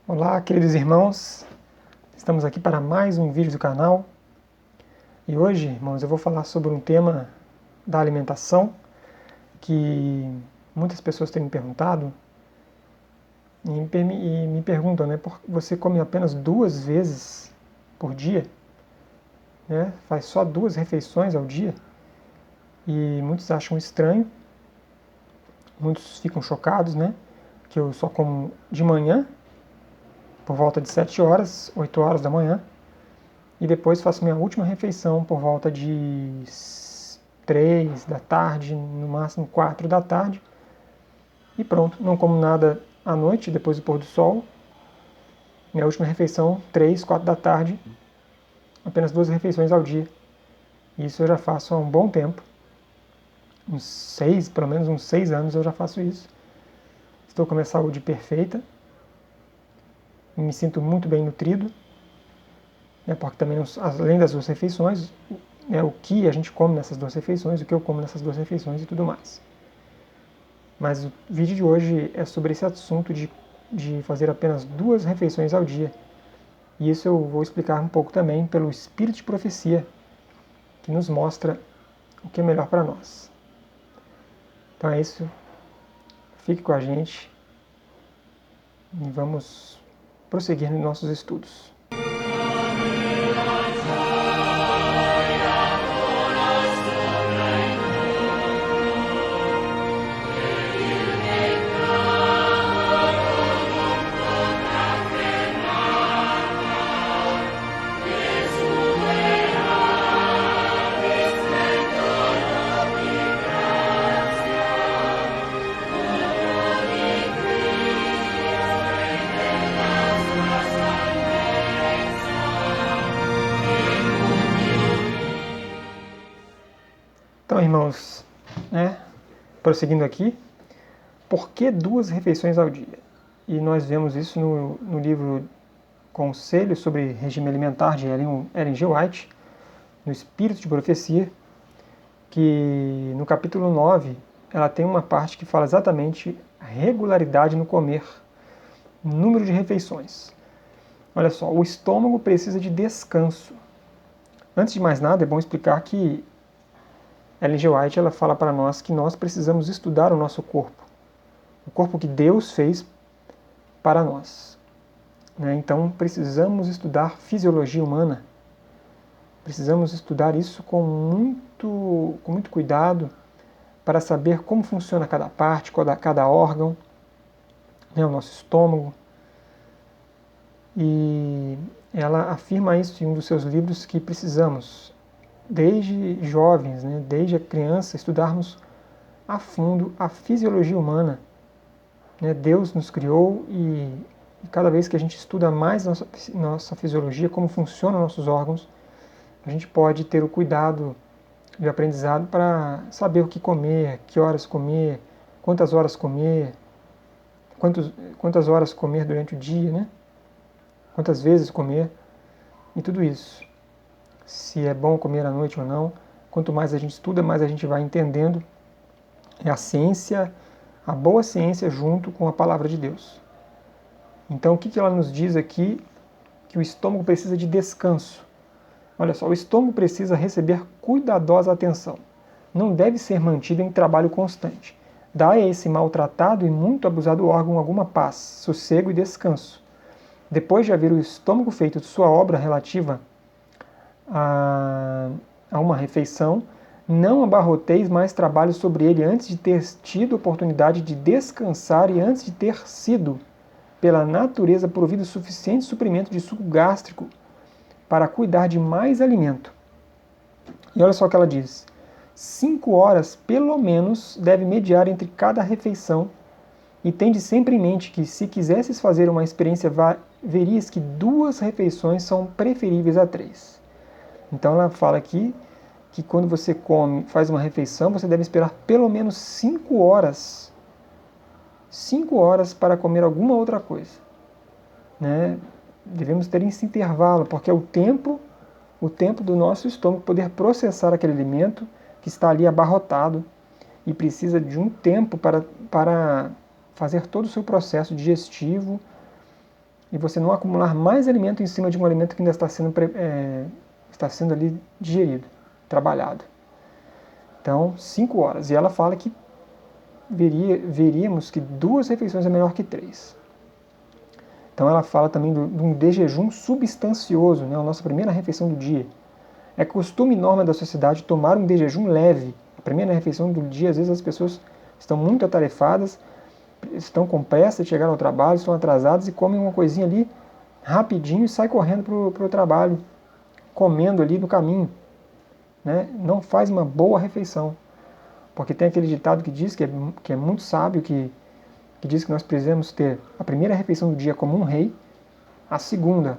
Olá, queridos irmãos, estamos aqui para mais um vídeo do canal e hoje, irmãos, eu vou falar sobre um tema da alimentação que muitas pessoas têm me perguntado e me perguntam, né, você come apenas 2 vezes por dia, né, faz só 2 refeições ao dia e muitos acham estranho, muitos ficam chocados, né, que eu só como de manhã por volta de 7 horas, 8 horas da manhã, e depois faço minha última refeição por volta de 3 da tarde, no máximo 4 da tarde, e pronto, não como nada à noite, depois do pôr do sol. Minha última refeição, 3, 4 da tarde, apenas 2 refeições ao dia. Isso eu já faço há um bom tempo, pelo menos uns 6 anos eu já faço isso. Estou com a minha saúde perfeita, me sinto muito bem nutrido, porque também, além das 2 refeições, o que a gente come nessas 2 refeições, o que eu como nessas 2 refeições e tudo mais. Mas o vídeo de hoje é sobre esse assunto de fazer apenas 2 refeições ao dia. E isso eu vou explicar um pouco também pelo Espírito de Profecia, que nos mostra o que é melhor para nós. Então é isso, fique com a gente e vamos prosseguir nos nossos estudos. Então, irmãos, prosseguindo aqui, por que 2 refeições ao dia? E nós vemos isso no livro Conselhos sobre Regime Alimentar de Ellen G. White, no Espírito de Profecia, que no capítulo 9 ela tem uma parte que fala exatamente a regularidade no comer, número de refeições. Olha só, o estômago precisa de descanso. Antes de mais nada, é bom explicar que Ellen G. White ela fala para nós que nós precisamos estudar o nosso corpo, o corpo que Deus fez para nós. Então precisamos estudar fisiologia humana, precisamos estudar isso com muito cuidado para saber como funciona cada parte, cada órgão, o nosso estômago. E ela afirma isso em um dos seus livros, que precisamos, desde jovens, desde a criança, estudarmos a fundo a fisiologia humana. Deus nos criou e cada vez que a gente estuda mais nossa fisiologia, como funcionam nossos órgãos, a gente pode ter o cuidado de aprendizado para saber o que comer, que horas comer, quantas horas comer, quantas horas comer durante o dia, quantas vezes comer e tudo isso. Se é bom comer à noite ou não. Quanto mais a gente estuda, mais a gente vai entendendo a ciência, a boa ciência junto com a palavra de Deus. Então o que ela nos diz aqui? Que o estômago precisa de descanso. Olha só, o estômago precisa receber cuidadosa atenção. Não deve ser mantido em trabalho constante. Dá a esse maltratado e muito abusado órgão alguma paz, sossego e descanso. Depois de haver o estômago feito sua obra relativa a uma refeição, não abarroteis mais trabalho sobre ele antes de ter tido oportunidade de descansar e antes de ter sido, pela natureza, provido suficiente suprimento de suco gástrico para cuidar de mais alimento. E olha só o que ela diz: 5 horas, pelo menos, deve mediar entre cada refeição, e tende sempre em mente que, se quisesses fazer uma experiência, verias que 2 refeições são preferíveis a 3. Então ela fala aqui que quando você faz uma refeição, você deve esperar pelo menos 5 horas. 5 horas para comer alguma outra coisa. Devemos ter esse intervalo, porque é o tempo do nosso estômago poder processar aquele alimento que está ali abarrotado e precisa de um tempo para fazer todo o seu processo digestivo e você não acumular mais alimento em cima de um alimento que ainda está sendo ali digerido, trabalhado. Então, 5 horas. E ela fala que veríamos que 2 refeições é melhor que 3. Então ela fala também de um dejejum substancioso, né, a nossa primeira refeição do dia. É costume e norma da sociedade tomar um dejejum leve. A primeira refeição do dia, às vezes as pessoas estão muito atarefadas, estão com pressa de chegar ao trabalho, estão atrasadas e comem uma coisinha ali rapidinho e sai correndo para o trabalho, comendo ali no caminho. Né? Não faz uma boa refeição. Porque tem aquele ditado que diz, que é muito sábio, que diz que nós precisamos ter a primeira refeição do dia como um rei, a segunda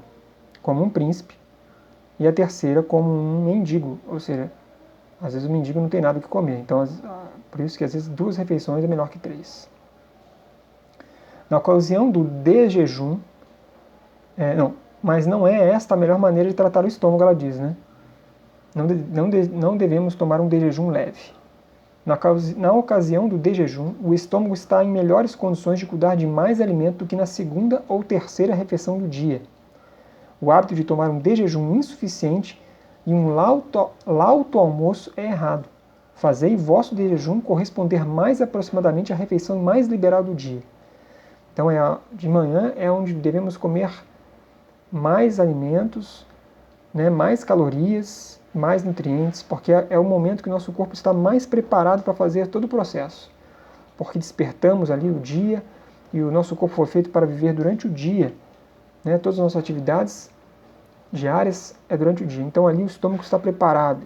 como um príncipe e a terceira como um mendigo. Ou seja, às vezes o mendigo não tem nada o que comer. Então, por isso que às vezes 2 refeições é melhor que 3. Na ocasião do desjejum, mas não é esta a melhor maneira de tratar o estômago, ela diz, né? Não devemos tomar um desjejum leve. Na ocasião do desjejum, o estômago está em melhores condições de cuidar de mais alimento do que na segunda ou terceira refeição do dia. O hábito de tomar um desjejum insuficiente e um lauto almoço é errado. Fazei vosso desjejum corresponder mais aproximadamente à refeição mais liberal do dia. Então, de manhã é onde devemos comer mais alimentos, né, mais calorias, mais nutrientes, porque é o momento que o nosso corpo está mais preparado para fazer todo o processo. Porque despertamos ali o dia e o nosso corpo foi feito para viver durante o dia. Né, todas as nossas atividades diárias é durante o dia. Então ali o estômago está preparado.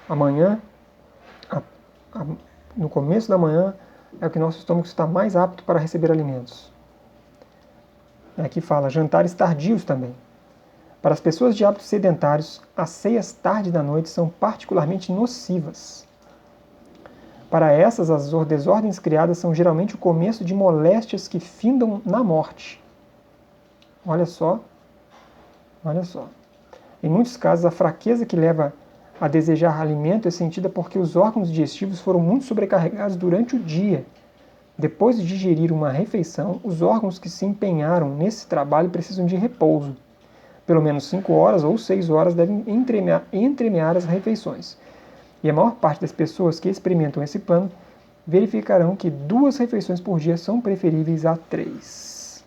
Amanhã, no começo da manhã, é o que nosso estômago está mais apto para receber alimentos. Aqui fala jantares tardios também. Para as pessoas de hábitos sedentários, as ceias tarde da noite são particularmente nocivas. Para essas, as desordens criadas são geralmente o começo de moléstias que findam na morte. Olha só. Em muitos casos, a fraqueza que leva a desejar alimento é sentida porque os órgãos digestivos foram muito sobrecarregados durante o dia. Depois de digerir uma refeição, os órgãos que se empenharam nesse trabalho precisam de repouso. Pelo menos 5 horas ou 6 horas devem entremear as refeições. E a maior parte das pessoas que experimentam esse plano verificarão que 2 refeições por dia são preferíveis a 3.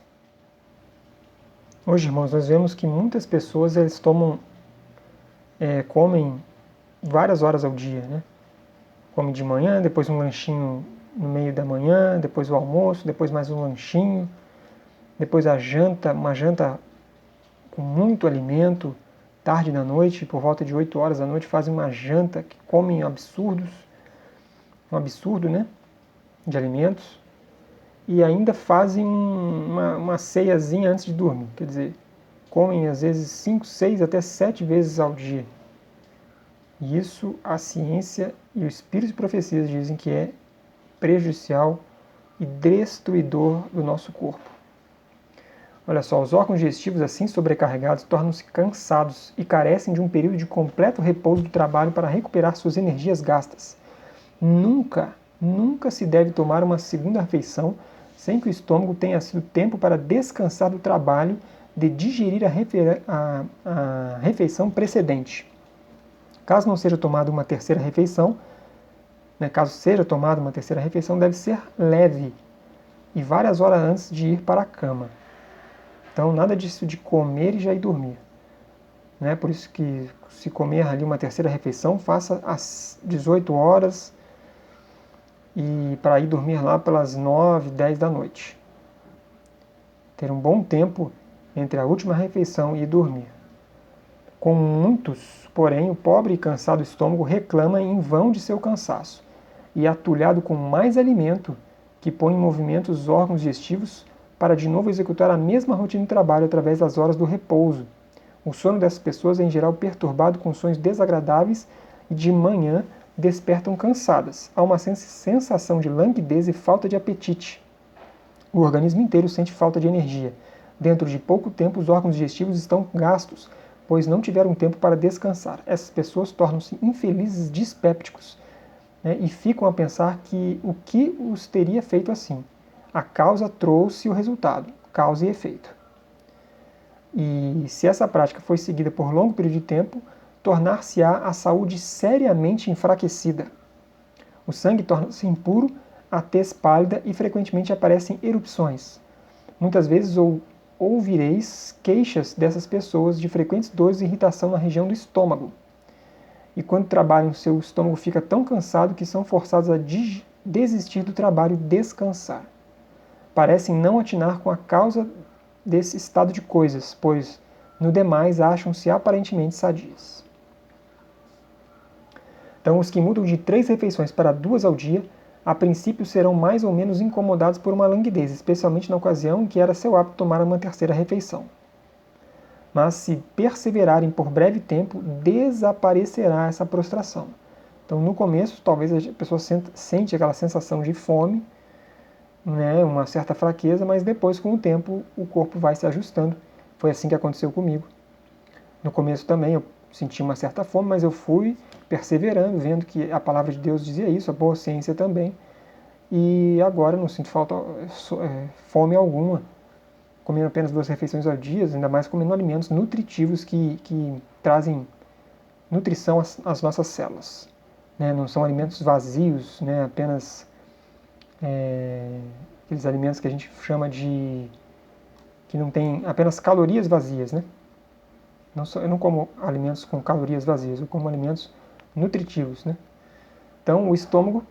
Hoje, irmãos, nós vemos que muitas pessoas comem várias horas ao dia, né? Comem de manhã, depois um lanchinho no meio da manhã, depois o almoço, depois mais um lanchinho, depois a janta, uma janta com muito alimento, tarde da noite, por volta de 8 horas da noite, fazem uma janta que comem absurdos, um absurdo, né, de alimentos, e ainda fazem uma ceiazinha antes de dormir, quer dizer, comem às vezes 5, 6, até 7 vezes ao dia. E isso a ciência e o espírito de profecias dizem que é prejudicial e destruidor do nosso corpo. Olha só, os órgãos digestivos assim sobrecarregados tornam-se cansados e carecem de um período de completo repouso do trabalho para recuperar suas energias gastas. Nunca se deve tomar uma segunda refeição sem que o estômago tenha sido tempo para descansar do trabalho de digerir a refeição precedente. Caso não seja tomada uma terceira refeição, deve ser leve e várias horas antes de ir para a cama. Então, nada disso de comer e já ir dormir. Né? Por isso que, se comer ali uma terceira refeição, faça às 18 horas e para ir dormir lá pelas 9, 10 da noite. Ter um bom tempo entre a última refeição e dormir. Com muitos, porém, o pobre e cansado estômago reclama em vão de seu cansaço, e atulhado com mais alimento, que põe em movimento os órgãos digestivos para de novo executar a mesma rotina de trabalho através das horas do repouso. O sono dessas pessoas é em geral perturbado com sonhos desagradáveis e de manhã despertam cansadas. Há uma sensação de languidez e falta de apetite. O organismo inteiro sente falta de energia. Dentro de pouco tempo, os órgãos digestivos estão gastos, pois não tiveram tempo para descansar. Essas pessoas tornam-se infelizes dispépticos, né, e ficam a pensar que o que os teria feito assim. A causa trouxe o resultado, causa e efeito. E se essa prática foi seguida por longo período de tempo, tornar-se-á a saúde seriamente enfraquecida. O sangue torna-se impuro, a tez pálida e frequentemente aparecem erupções. Muitas vezes ouvireis queixas dessas pessoas de frequentes dores e irritação na região do estômago. E quando trabalham, seu estômago fica tão cansado que são forçados a desistir do trabalho e descansar. Parecem não atinar com a causa desse estado de coisas, pois, no demais, acham-se aparentemente sadios. Então, os que mudam de 3 refeições para 2 ao dia, a princípio serão mais ou menos incomodados por uma languidez, especialmente na ocasião em que era seu hábito tomar uma terceira refeição. Mas se perseverarem por breve tempo, desaparecerá essa prostração. Então, no começo, talvez a pessoa sente aquela sensação de fome, né, uma certa fraqueza, mas depois, com o tempo, o corpo vai se ajustando. Foi assim que aconteceu comigo. No começo também eu senti uma certa fome, mas eu fui perseverando, vendo que a palavra de Deus dizia isso, a boa ciência também. E agora eu não sinto fome alguma, comendo apenas 2 refeições ao dia, ainda mais comendo alimentos nutritivos que trazem nutrição às nossas células. Né? Não são alimentos vazios, né? Apenas aqueles alimentos que a gente chama de que não tem apenas calorias vazias, né? Eu não como alimentos com calorias vazias, eu como alimentos nutritivos, né? Então, o estômago,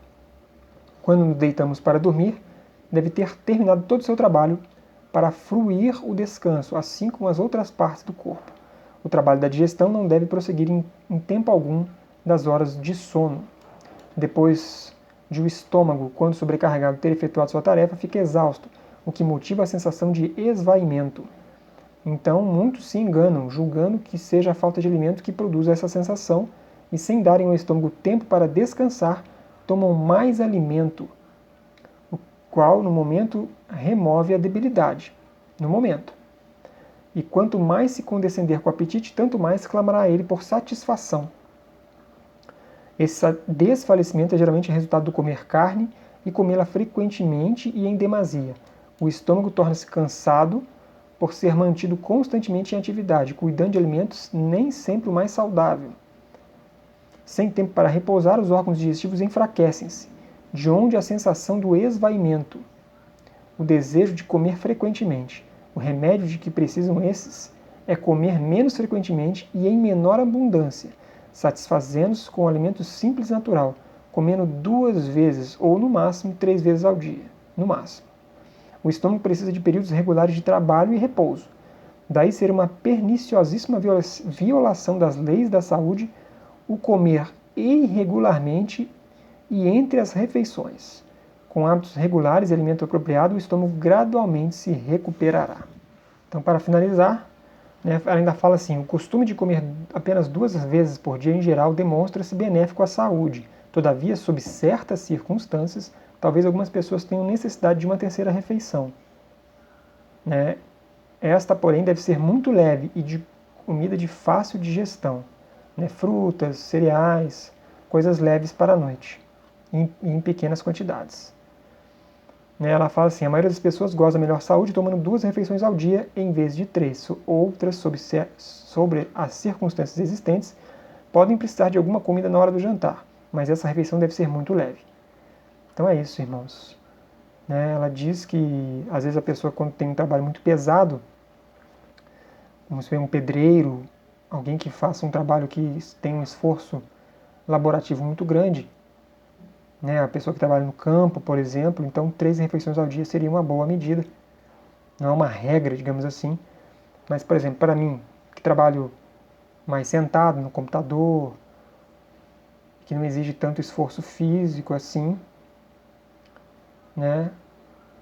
quando nos deitamos para dormir, deve ter terminado todo o seu trabalho para fruir o descanso, assim como as outras partes do corpo. O trabalho da digestão não deve prosseguir em tempo algum das horas de sono. Depois de o estômago, quando sobrecarregado, ter efetuado sua tarefa, fica exausto, o que motiva a sensação de esvaimento. Então, muitos se enganam, julgando que seja a falta de alimento que produz essa sensação, e sem darem ao estômago tempo para descansar, tomam mais alimento, o qual, no momento, remove a debilidade. No momento. E quanto mais se condescender com o apetite, tanto mais clamará ele por satisfação. Esse desfalecimento é geralmente resultado do comer carne e comê-la frequentemente e em demasia. O estômago torna-se cansado por ser mantido constantemente em atividade, cuidando de alimentos nem sempre o mais saudável. Sem tempo para repousar, os órgãos digestivos enfraquecem-se, de onde a sensação do esvaimento, o desejo de comer frequentemente. O remédio de que precisam esses é comer menos frequentemente e em menor abundância, satisfazendo-se com um alimento simples e natural, comendo 2 vezes ou no máximo 3 vezes ao dia, no máximo. O estômago precisa de períodos regulares de trabalho e repouso. Daí ser uma perniciosíssima violação das leis da saúde o comer irregularmente e entre as refeições. Com hábitos regulares e alimento apropriado, o estômago gradualmente se recuperará. Então, para finalizar, ela ainda fala assim: o costume de comer apenas 2 vezes por dia, em geral, demonstra-se benéfico à saúde. Todavia, sob certas circunstâncias, talvez algumas pessoas tenham necessidade de uma terceira refeição. Esta, porém, deve ser muito leve e de comida de fácil digestão. Frutas, cereais, coisas leves para a noite, em pequenas quantidades. Ela fala assim: a maioria das pessoas goza da melhor saúde tomando 2 refeições ao dia em vez de 3. Outras, sobre as circunstâncias existentes, podem precisar de alguma comida na hora do jantar, mas essa refeição deve ser muito leve. Então é isso, irmãos. Ela diz que às vezes a pessoa, quando tem um trabalho muito pesado, como se vê um pedreiro, alguém que faça um trabalho que tem um esforço laborativo muito grande, a pessoa que trabalha no campo, por exemplo, então 3 refeições ao dia seria uma boa medida. Não é uma regra, digamos assim, mas, por exemplo, para mim, que trabalho mais sentado no computador, que não exige tanto esforço físico assim,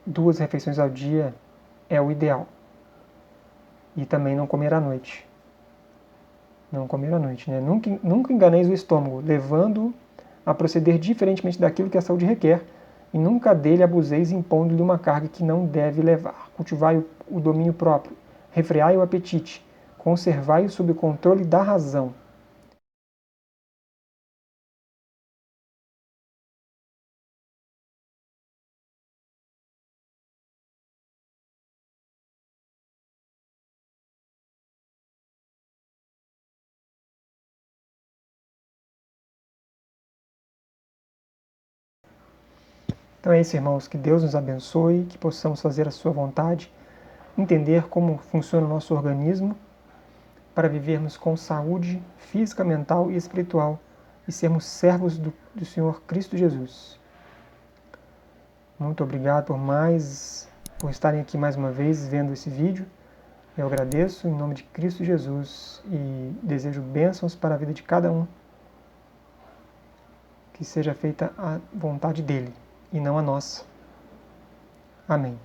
2 refeições ao dia é o ideal. E também não comer à noite. Não comer à noite, Nunca enganeis o estômago, levando a proceder diferentemente daquilo que a saúde requer, e nunca dele abuseis impondo-lhe uma carga que não deve levar. Cultivai o domínio próprio, refreai o apetite, conservai-o sob o controle da razão. Então é isso, irmãos, que Deus nos abençoe, que possamos fazer a sua vontade, entender como funciona o nosso organismo, para vivermos com saúde física, mental e espiritual e sermos servos do Senhor Cristo Jesus. Muito obrigado por estarem aqui mais uma vez vendo esse vídeo. Eu agradeço em nome de Cristo Jesus e desejo bênçãos para a vida de cada um. Que seja feita a vontade dele e não a nossa. Amém.